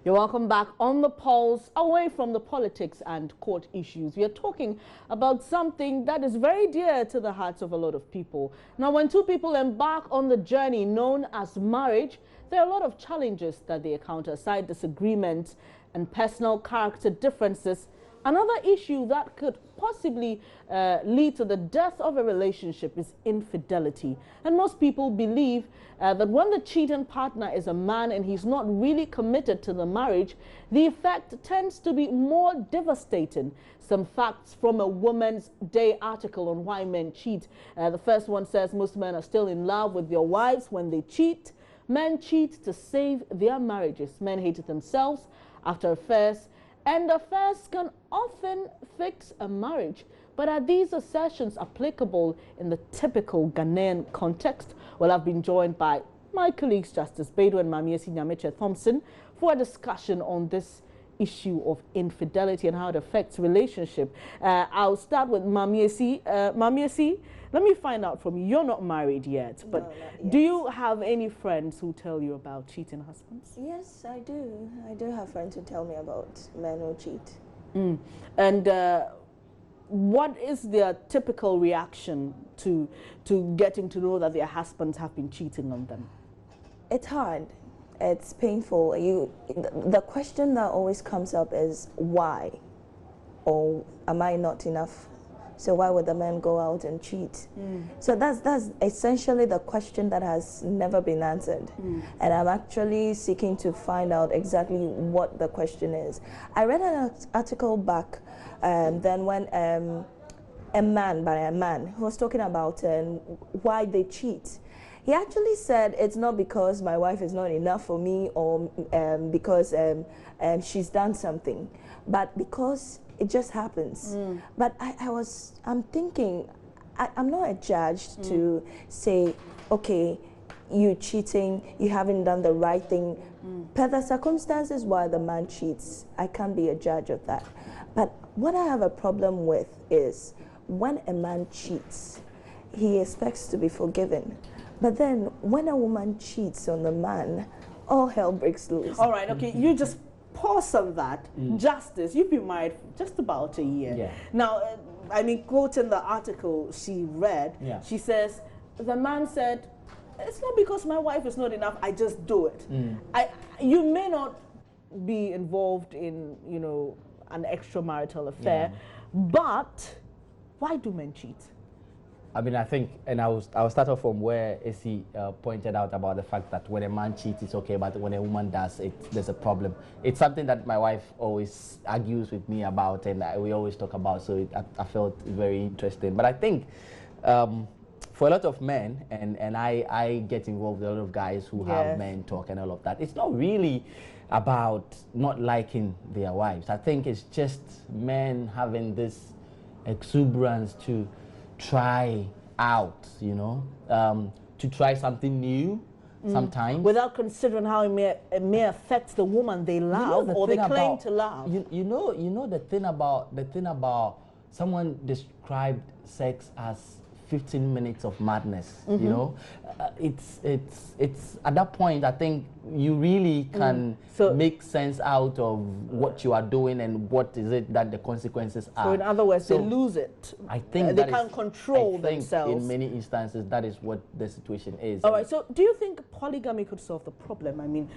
You're welcome back on the pulse, away from the politics and court issues. We are talking about something that is very dear to the hearts of a lot of people. Now, when two people embark on the journey known as marriage, there are a lot of challenges that they encounter, aside disagreements and personal character differences. Another issue that could possibly lead to the death of a relationship is infidelity. And most people believe that when the cheating partner is a man and he's not really committed to the marriage, the effect tends to be more devastating. Some facts from a Woman's Day article on why men cheat. The first one says most men are still in love with their wives when they cheat. Men cheat to save their marriages. Men hate themselves after affairs. And affairs can often fix a marriage. But are these assertions applicable in the typical Ghanaian context? Well, I've been joined by my colleagues, Justice Bedo and Mamiesi Nyameche Thompson, for a discussion on this issue of infidelity and how it affects relationship. I'll start with Mamiesi. Mamiesi, let me find out from you. You're not married yet, but no, not yet. Do you have any friends who tell you about cheating husbands? Yes, I do. I do have friends who tell me about men who cheat. And what is their typical reaction to getting to know that their husbands have been cheating on them? It's hard. It's painful. The question that always comes up is why? Or am I not enough? So why would the man go out and cheat? So that's essentially the question that has never been answered. And I'm actually seeking to find out exactly what the question is. I read an article back then when a man who was talking about why they cheat. He actually said it's not because my wife is not enough for me or because she's done something, but because it just happens. But I'm thinking, I'm not a judge to say, okay, you cheating, you haven't done the right thing. Per the circumstances why the man cheats, I can't be a judge of that. But what I have a problem with is when a man cheats, he expects to be forgiven. But then when a woman cheats on the man, all hell breaks loose. All right, okay, you just pause on that. Justice, you've been married for just about a year. Yeah. Now, I mean, quoting the article she read, she says, the man said, it's not because my wife is not enough, I just do it. You may not be involved in, you know, an extramarital affair, but why do men cheat? I mean, I think, and I'll start off from where AC pointed out about the fact that when a man cheats, it's okay, but when a woman does, there's a problem. It's something that my wife always argues with me about, and we always talk about, so I felt very interesting. But I think for a lot of men, and I get involved with a lot of guys who have men talk and all of that, it's not really about not liking their wives. I think it's just men having this exuberance to try out, you know, to try something new sometimes. Without considering how it may affect the woman they love or they claim to love. You know the thing about someone described sex as 15 minutes of madness, you know. It's at that point I think you really can make sense out of what you are doing and what is it that the consequences are. So in other words, they lose it. I think they can't control themselves. In many instances, that is what the situation is. All right, so do you think polygamy could solve the problem? I mean,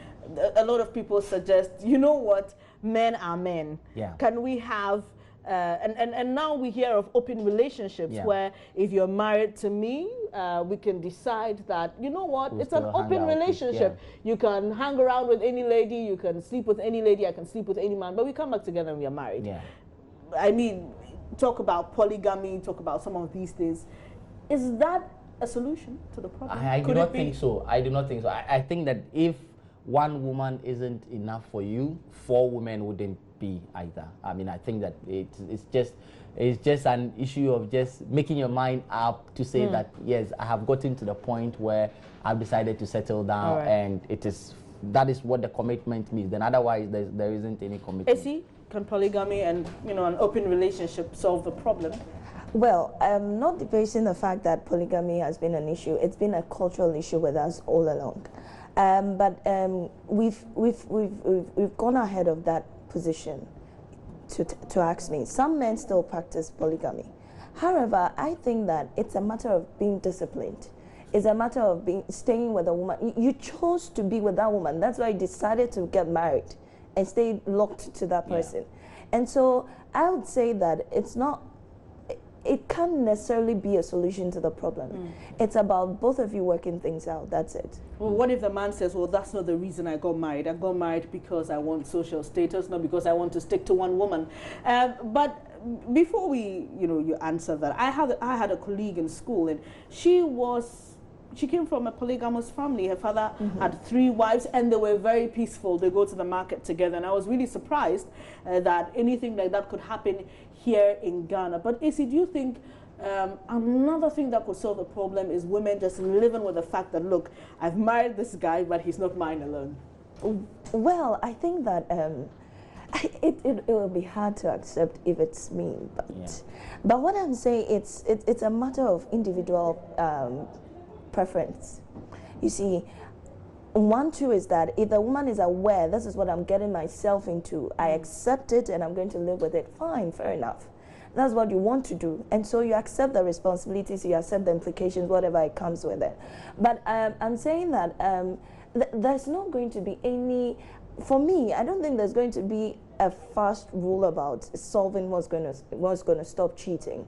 a lot of people suggest, you know what, men are men. Yeah. Can we have and now we hear of open relationships where if you're married to me, we can decide that, you know what, it's an open relationship. You can hang around with any lady, you can sleep with any lady, I can sleep with any man, but we come back together and we are married. Yeah. I mean, talk about polygamy, talk about some of these things. Is that a solution to the problem? I do not think so. I do not think so. I think that if one woman isn't enough for you, 4 women wouldn't be either. I mean, I think that it's just an issue of just making your mind up to say that yes, I have gotten to the point where I've decided to settle down, and that is what the commitment means. Then otherwise, there isn't any commitment. Essie, can polygamy and an open relationship solve the problem? Well, I'm not debating the fact that polygamy has been an issue. It's been a cultural issue with us all along. But we've gone ahead of that position to ask me. Some men still practice polygamy. However, I think that it's a matter of being disciplined. It's a matter of staying with a woman. You chose to be with that woman. That's why you decided to get married and stay locked to that person. Yeah. And so I would say that it can't necessarily be a solution to the problem. It's about both of you working things out. That's it. Well, what if the man says, well, that's not the reason I got married. I got married because I want social status, not because I want to stick to one woman. But before you answer that, I had a colleague in school, and she came from a polygamous family. Her father had 3 wives, and they were very peaceful. They go to the market together, and I was really surprised that anything like that could happen here in Ghana. But Issy, do you think another thing that could solve the problem is women just living with the fact that, look, I've married this guy, but he's not mine alone? Well, I think that it will be hard to accept if it's me. But what I'm saying, it's a matter of individual preference. You see, one too is that if the woman is aware, this is what I'm getting myself into, I accept it and I'm going to live with it, fine, fair enough. That's what you want to do. And so you accept the responsibilities, you accept the implications, whatever it comes with it. But I'm saying that there's not going to be any, for me, I don't think there's going to be a fast rule about solving what's going to stop cheating.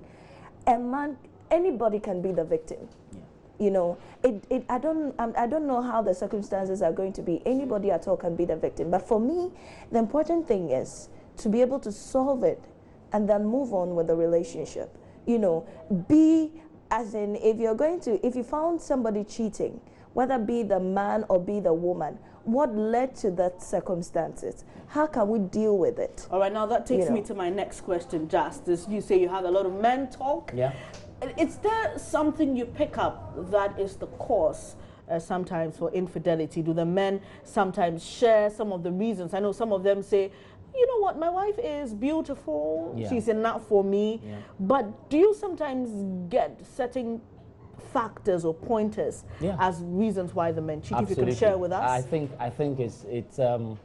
A man, anybody can be the victim. Yeah. You know, I don't know how the circumstances are going to be. Anybody at all can be the victim. But for me, the important thing is to be able to solve it and then move on with the relationship. You know, as in, if you found somebody cheating, whether be the man or be the woman, what led to that circumstances? How can we deal with it? All right, now that takes me to my next question, Justice. You say you have a lot of men talk. Yeah. Is there something you pick up that is the cause sometimes for infidelity? Do the men sometimes share some of the reasons? I know some of them say, you know what, my wife is beautiful, she's enough for me. Yeah. But do you sometimes get certain factors or pointers as reasons why the men cheat? Absolutely. If you can share with us. I think it's on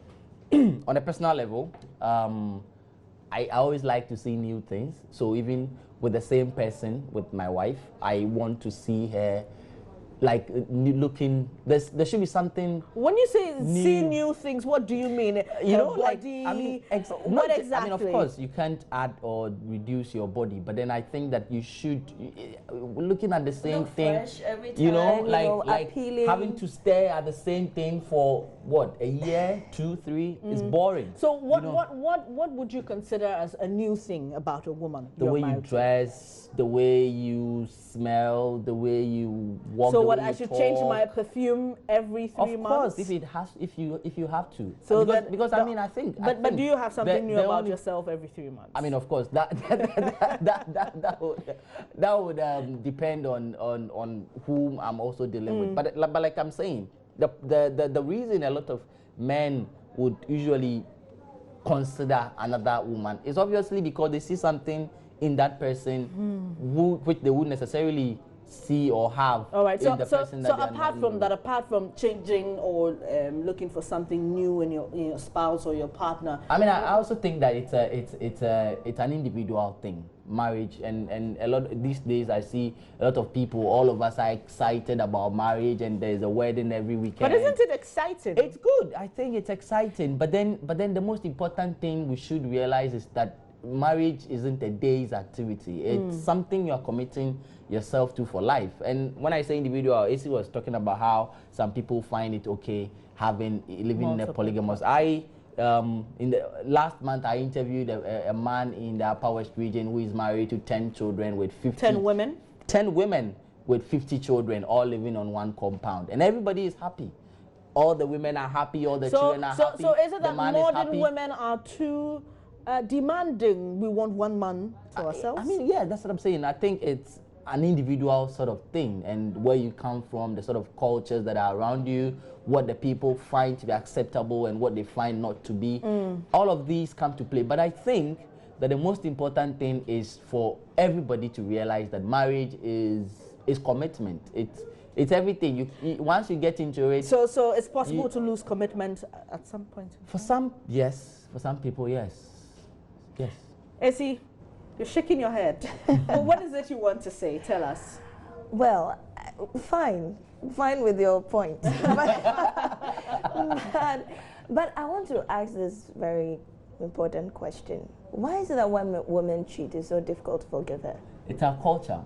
a personal level, I always like to see new things. So even with the same person, with my wife, I want to see her like looking. There should be something. When you say see new things, what do you mean? You know, body, like what exactly? I mean, of course, you can't add or reduce your body, but then I think that you should, looking at the same thing, fresh every time, you know, like appealing. Having to stare at the same thing for what, a year, 2, 3 is boring. So what would you consider as a new thing about a woman? The way you dress, the way you smell, the way you walk. So what, I should change my perfume every 3 months? Of course, if you have to. So because I mean, I think. But do you have something new about yourself every 3 months? I mean, of course, that would depend on whom I'm also dealing with. But like I'm saying, the reason a lot of men would usually consider another woman is obviously because they see something in that person which they wouldn't necessarily see or have. All right. So apart from changing or looking for something new in your spouse or your partner, I mean, I also think that it's an individual thing. Marriage and a lot these days I see a lot of people, all of us are excited about marriage, and there's a wedding every weekend. But isn't it exciting? It's good. I think it's exciting. But then the most important thing we should realize is that marriage isn't a day's activity. It's something you're committing yourself to for life. And when I say individual, AC was talking about how some people find it okay living in a polygamous. In the last month, I interviewed a man in the Upper West region who is married to 10 children with 50. 10 women? 10 women with 50 children, all living on one compound. And everybody is happy. All the women are happy, all the children are happy. So is it that modern women are too demanding? We want one man to ourselves? I mean, yeah, that's what I'm saying. I think it's an individual sort of thing, and where you come from, the sort of cultures that are around you, what the people find to be acceptable and what they find not to be. All of these come to play. But I think that the most important thing is for everybody to realize that marriage is commitment. It's everything. Once you get into it. So it's possible to lose commitment at some point. For some, yes. For some people, yes. Yes. Essie, you're shaking your head. Well, what is it you want to say? Tell us. Well, fine with your point. But I want to ask this very important question. Why is it that when women cheat, it's so difficult to forgive it? It's our culture.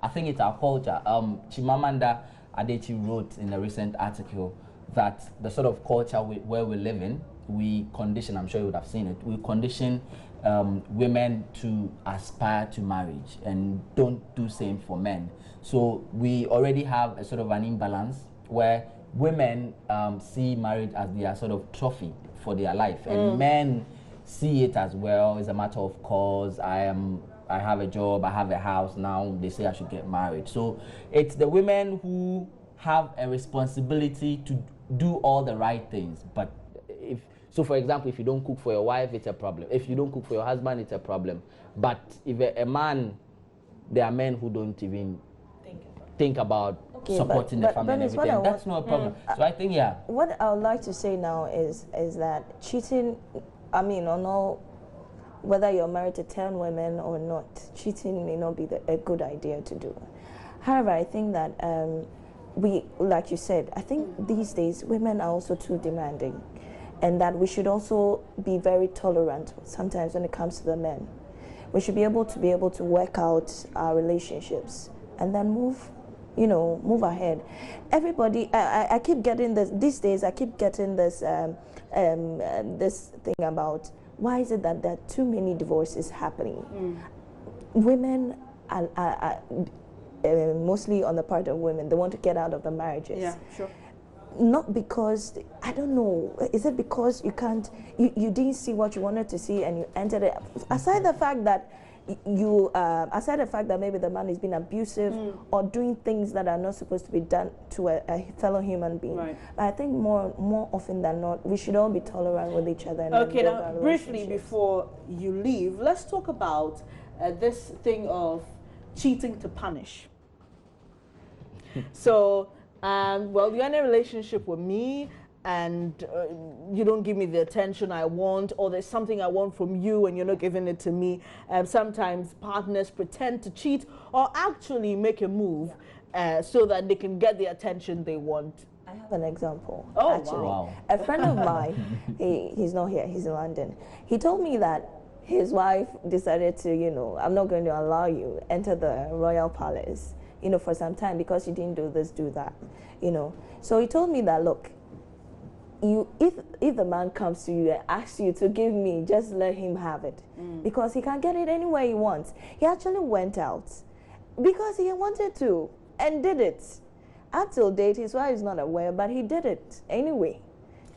I think it's our culture. Chimamanda Adichie wrote in a recent article that the sort of culture where we live in, we condition, I'm sure you would have seen it, we condition women to aspire to marriage and don't do same for men. So we already have a sort of an imbalance where women see marriage as their sort of trophy for their life, and men see it as, well, it's a matter of course. I have a job, I have a house, now they say I should get married. So it's the women who have a responsibility to do all the right things. But so for example, if you don't cook for your wife, it's a problem. If you don't cook for your husband, it's a problem. But if a man, there are men who don't even think about supporting the family and everything. That's not a problem. So I think, yeah. What I would like to say now is that cheating, I mean, or no, whether you're married to 10 women or not, cheating may not be a good idea to do. However, I think that like you said, I think these days women are also too demanding, and that we should also be very tolerant sometimes when it comes to the men. We should be able to work out our relationships and then move ahead. Everybody, I keep getting this these days. I keep getting this this thing about why is it that there are too many divorces happening. Women are mostly on the part of women. They want to get out of the marriages. Yeah, sure. Not because, I don't know, is it because you didn't see what you wanted to see and you entered it? Aside the fact that maybe the man is being abusive or doing things that are not supposed to be done to a fellow human being. Right. I think more often than not, we should all be tolerant with each other. And okay, now briefly before you leave, let's talk about this thing of cheating to punish. So, well, you're in a relationship with me, and you don't give me the attention I want, or there's something I want from you and you're not giving it to me. Sometimes partners pretend to cheat or actually make a move so that they can get the attention they want. I have an example. Oh, actually. Wow. A friend of mine, he's not here, he's in London. He told me that his wife decided to, I'm not going to allow you enter the royal palace, for some time because you didn't do this, do that, So he told me that, look, if the man comes to you and asks you to give me, just let him have it, because he can get it anywhere he wants. He actually went out because he wanted to and did it. Up till date, his wife is not aware, but he did it anyway.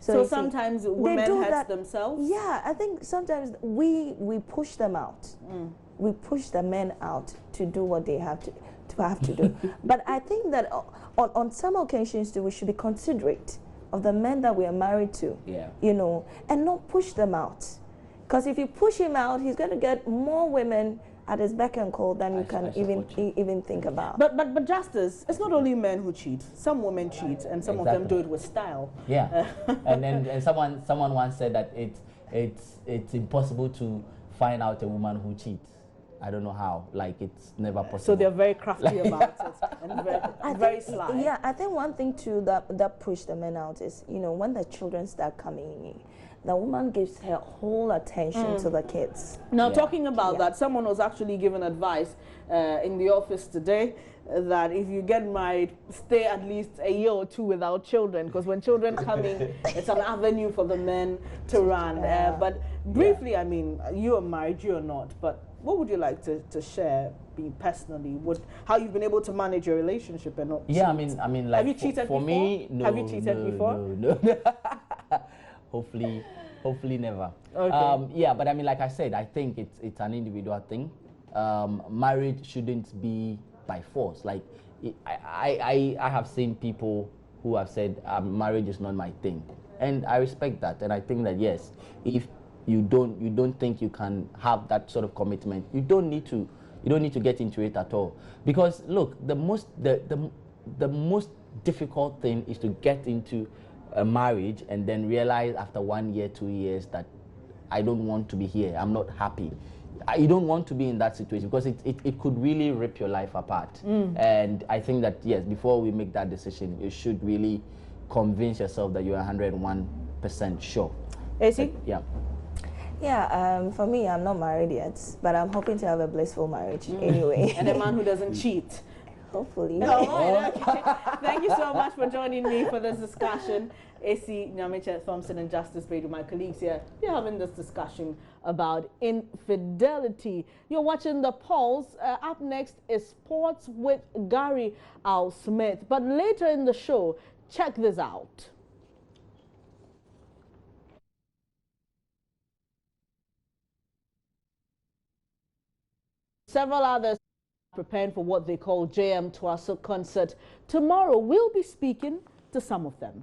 So sometimes women hurt themselves? Yeah, I think sometimes we push them out. We push the men out to do what they have to do. But I think that on some occasions too, we should be considerate of the men that we are married to, and not push them out. Because if you push him out, he's going to get more women at his beck and call than you can even think about. But Justice, it's not only men who cheat. Some women cheat, and some of them do it with style. Yeah, and someone once said that it's impossible to find out a woman who cheats. I don't know how. Like, it's never possible. So they're very crafty about it and very sly. Yeah, I think one thing too that pushed the men out is, when the children start coming in, the woman gives her whole attention to the kids. Now, talking about that, someone was actually given advice in the office today that if you get married, stay at least a year or two without children, because when children come in, it's an avenue for the men to run. But briefly, I mean, you are married, you are not, but what would you like to share, personally, how you've been able to manage your relationship and not cheat? I mean, like, have you cheated for before? Me, no. Have you cheated before? No. Hopefully never. Okay. But I mean, like I said, I think it's an individual thing. Marriage shouldn't be by force. Like, I have seen people who have said marriage is not my thing, and I respect that. And I think that, yes, if you don't think you can have that sort of commitment, you don't need to get into it at all. Because look, the most difficult thing is to get into a marriage and then realize after 1 year, 2 years that I don't want to be here. I'm not happy. You don't want to be in that situation because it could really rip your life apart. And I think that, yes, before we make that decision, you should really convince yourself that you're 101% sure. AC? Yeah. Yeah, for me, I'm not married yet, but I'm hoping to have a blissful marriage anyway. And a man who doesn't cheat. Hopefully. All right, okay. Thank you so much for joining me for this discussion. AC Nyamiche Thompson and Justice Bedu, my colleagues here, we're having this discussion about infidelity. You're watching The Pulse. Up next is Sports with Gary Al Smith. But later in the show, check this out. Several others preparing for what they call JM Twaso concert. Tomorrow, we'll be speaking to some of them.